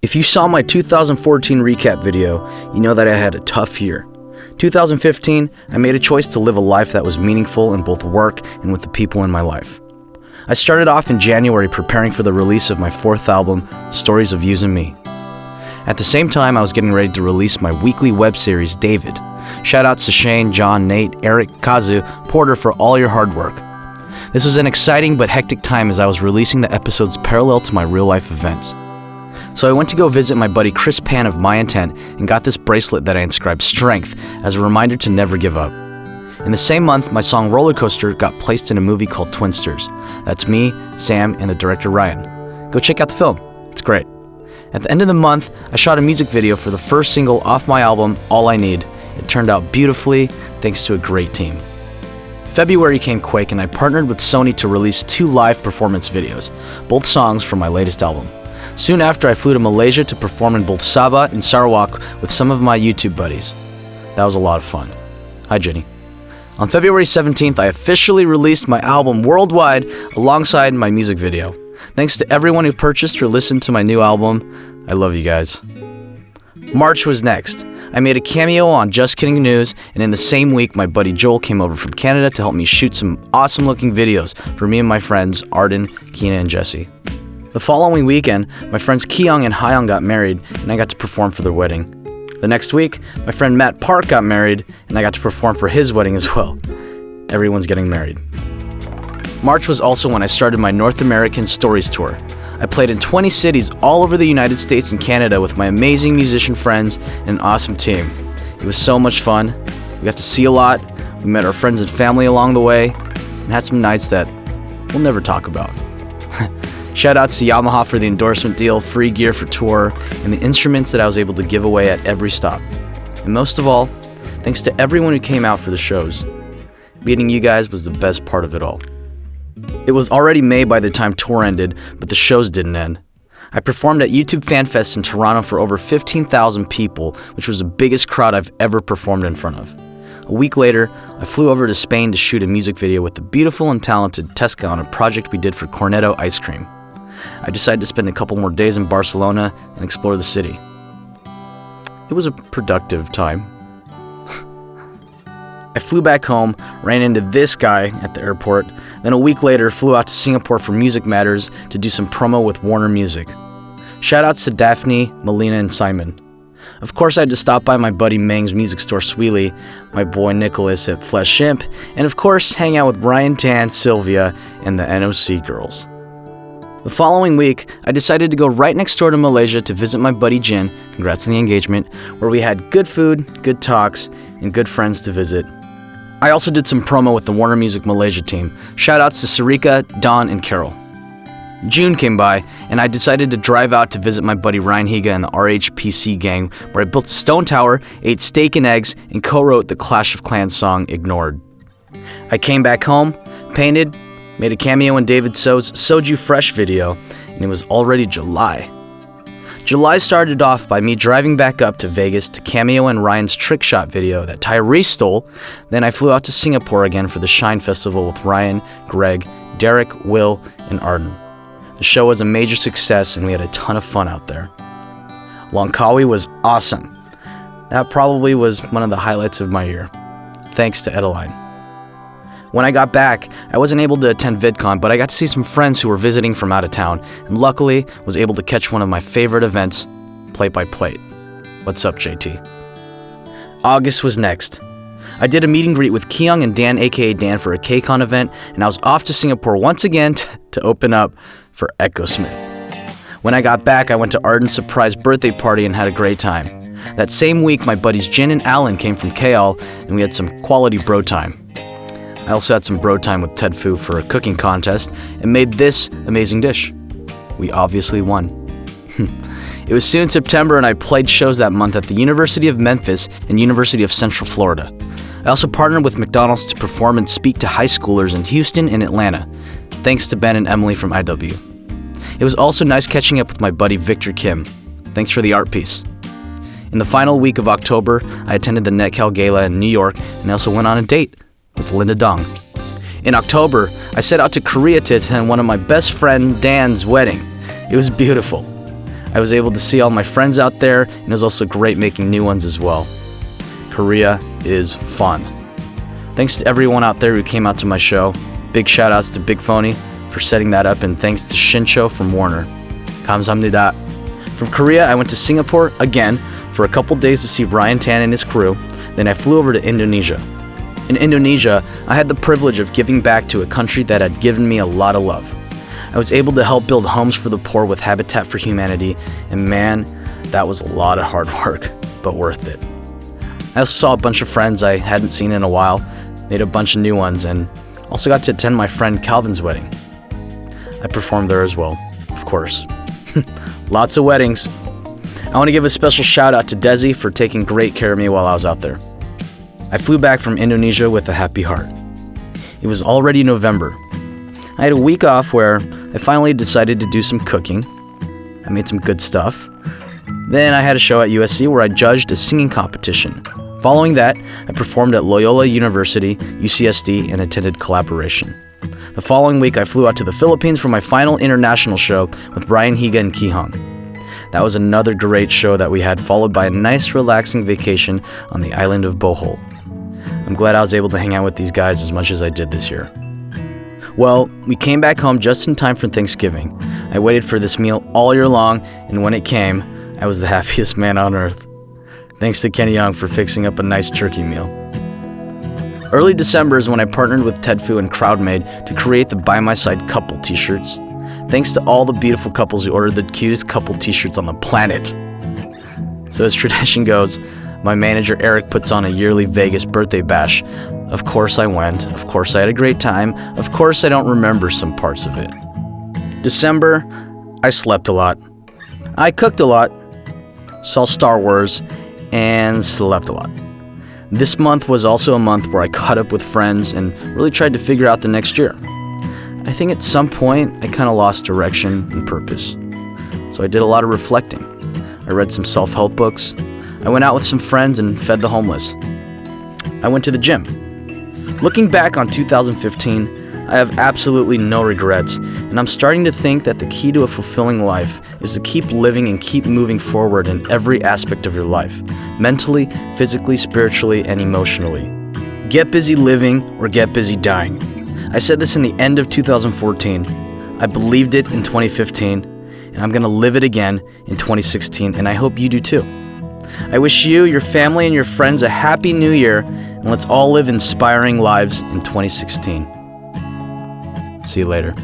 If you saw my 2014 recap video, you know that I had a tough year. 2015, I made a choice to live a life that was meaningful in both work and with the people in my life. I started off in January preparing for the release of my fourth album, Stories of Yous and Me. At the same time, I was getting ready to release my weekly web series, David. Shoutouts to Shane, John, Nate, Eric, Kazu, Porter for all your hard work. This was an exciting but hectic time as I was releasing the episodes parallel to my real-life events. So I went to go visit my buddy Chris Pan of My Intent and got this bracelet that I inscribed Strength as a reminder to never give up. In the same month, my song Roller Coaster got placed in a movie called Twinsters. That's me, Sam, and the director Ryan. Go check out the film. It's great. At the end of the month, I shot a music video for the first single off my album, All I Need. It turned out beautifully, thanks to a great team. February came quick and I partnered with Sony to release 2 live performance videos, both songs from my latest album. Soon after, I flew to Malaysia to perform in both Sabah and Sarawak with some of my YouTube buddies. That was a lot of fun. Hi, Jenny. On February 17th, I officially released my album worldwide alongside my music video. Thanks to everyone who purchased or listened to my new album. I love you guys. March was next. I made a cameo on Just Kidding News, and in the same week, my buddy Joel came over from Canada to help me shoot some awesome-looking videos for me and my friends Arden, Keena, and Jesse. The following weekend, my friends Keong and Hyung got married, and I got to perform for their wedding. The next week, my friend Matt Park got married, and I got to perform for his wedding as well. Everyone's getting married. March was also when I started my North American Stories Tour. I played in 20 cities all over the United States and Canada with my amazing musician friends and an awesome team. It was so much fun. We got to see a lot, we met our friends and family along the way, and had some nights that we'll never talk about. Shoutouts to Yamaha for the endorsement deal, free gear for tour, and the instruments that I was able to give away at every stop. And most of all, thanks to everyone who came out for the shows. Meeting you guys was the best part of it all. It was already May by the time tour ended, but the shows didn't end. I performed at YouTube Fan Fest in Toronto for over 15,000 people, which was the biggest crowd I've ever performed in front of. A week later, I flew over to Spain to shoot a music video with the beautiful and talented Tesca on a project we did for Cornetto Ice Cream. I decided to spend a couple more days in Barcelona and explore the city. It was a productive time. I flew back home, ran into this guy at the airport, then a week later flew out to Singapore for Music Matters to do some promo with Warner Music. Shoutouts to Daphne, Melina, and Simon. Of course, I had to stop by my buddy Meng's music store Sweely, my boy Nicholas at Flesh Shimp, and of course, hang out with Brian Tan, Sylvia, and the NOC girls. The following week, I decided to go right next door to Malaysia to visit my buddy Jin, congrats on the engagement, where we had good food, good talks, and good friends to visit. I also did some promo with the Warner Music Malaysia team. Shoutouts to Sarika, Don, and Carol. June came by, and I decided to drive out to visit my buddy Ryan Higa and the RHPC gang, where I built a stone tower, ate steak and eggs, and co-wrote the Clash of Clans song, Ignored. I came back home, painted, made a cameo in David So's Soju Fresh video, and it was already July. July started off by me driving back up to Vegas to cameo in Ryan's Trick Shot video that Tyrese stole. Then I flew out to Singapore again for the Shine Festival with Ryan, Greg, Derek, Will, and Arden. The show was a major success and we had a ton of fun out there. Langkawi was awesome. That probably was one of the highlights of my year. Thanks to Edeline. When I got back, I wasn't able to attend VidCon, but I got to see some friends who were visiting from out of town, and luckily was able to catch one of my favorite events, Plate by Plate. What's up, JT? August was next. I did a meet and greet with Keong and Dan, aka Dan, for a KCON event, and I was off to Singapore once again to open up for Echo Smith. When I got back, I went to Arden's surprise birthday party and had a great time. That same week, my buddies Jin and Alan came from KL, and we had some quality bro time. I also had some bro time with Ted Fu for a cooking contest and made this amazing dish. We obviously won. It was soon September and I played shows that month at the University of Memphis and University of Central Florida. I also partnered with McDonald's to perform and speak to high schoolers in Houston and Atlanta. Thanks to Ben and Emily from IW. It was also nice catching up with my buddy Victor Kim. Thanks for the art piece. In the final week of October, I attended the NetCal Gala in New York and I also went on a date with Linda Dong. In October, I set out to Korea to attend one of my best friend Dan's wedding. It was beautiful. I was able to see all my friends out there, and it was also great making new ones as well. Korea is fun. Thanks to everyone out there who came out to my show. Big shout outs to Big Phony for setting that up, and thanks to Shincho from Warner. 감사합니다. From Korea, I went to Singapore again for a couple days to see Ryan Tan and his crew. Then I flew over to Indonesia. In Indonesia, I had the privilege of giving back to a country that had given me a lot of love. I was able to help build homes for the poor with Habitat for Humanity, and man, that was a lot of hard work, but worth it. I also saw a bunch of friends I hadn't seen in a while, made a bunch of new ones, and also got to attend my friend Calvin's wedding. I performed there as well, of course. Lots of weddings. I want to give a special shout out to Desi for taking great care of me while I was out there. I flew back from Indonesia with a happy heart. It was already November. I had a week off where I finally decided to do some cooking. I made some good stuff. Then I had a show at USC where I judged a singing competition. Following that, I performed at Loyola University, UCSD, and attended Collaboration. The following week, I flew out to the Philippines for my final international show with Brian Higa and Kihong. That was another great show that we had, followed by a nice relaxing vacation on the island of Bohol. I'm glad I was able to hang out with these guys as much as I did this year. Well, we came back home just in time for Thanksgiving. I waited for this meal all year long, and when it came, I was the happiest man on earth. Thanks to Kenny Young for fixing up a nice turkey meal. Early December is when I partnered with Ted Fu and CrowdMade to create the By My Side couple t-shirts. Thanks to all the beautiful couples who ordered the cutest couple t-shirts on the planet. So as tradition goes, my manager Eric puts on a yearly Vegas birthday bash. Of course I went, of course I had a great time, of course I don't remember some parts of it. December, I slept a lot. I cooked a lot, saw Star Wars, and slept a lot. This month was also a month where I caught up with friends and really tried to figure out the next year. I think at some point I kind of lost direction and purpose. So I did a lot of reflecting. I read some self-help books. I went out with some friends and fed the homeless. I went to the gym. Looking back on 2015, I have absolutely no regrets, and I'm starting to think that the key to a fulfilling life is to keep living and keep moving forward in every aspect of your life, mentally, physically, spiritually, and emotionally. Get busy living or get busy dying. I said this in the end of 2014. I believed it in 2015, and I'm going to live it again in 2016, and I hope you do too. I wish you, your family, and your friends a happy new year, and let's all live inspiring lives in 2016. See you later.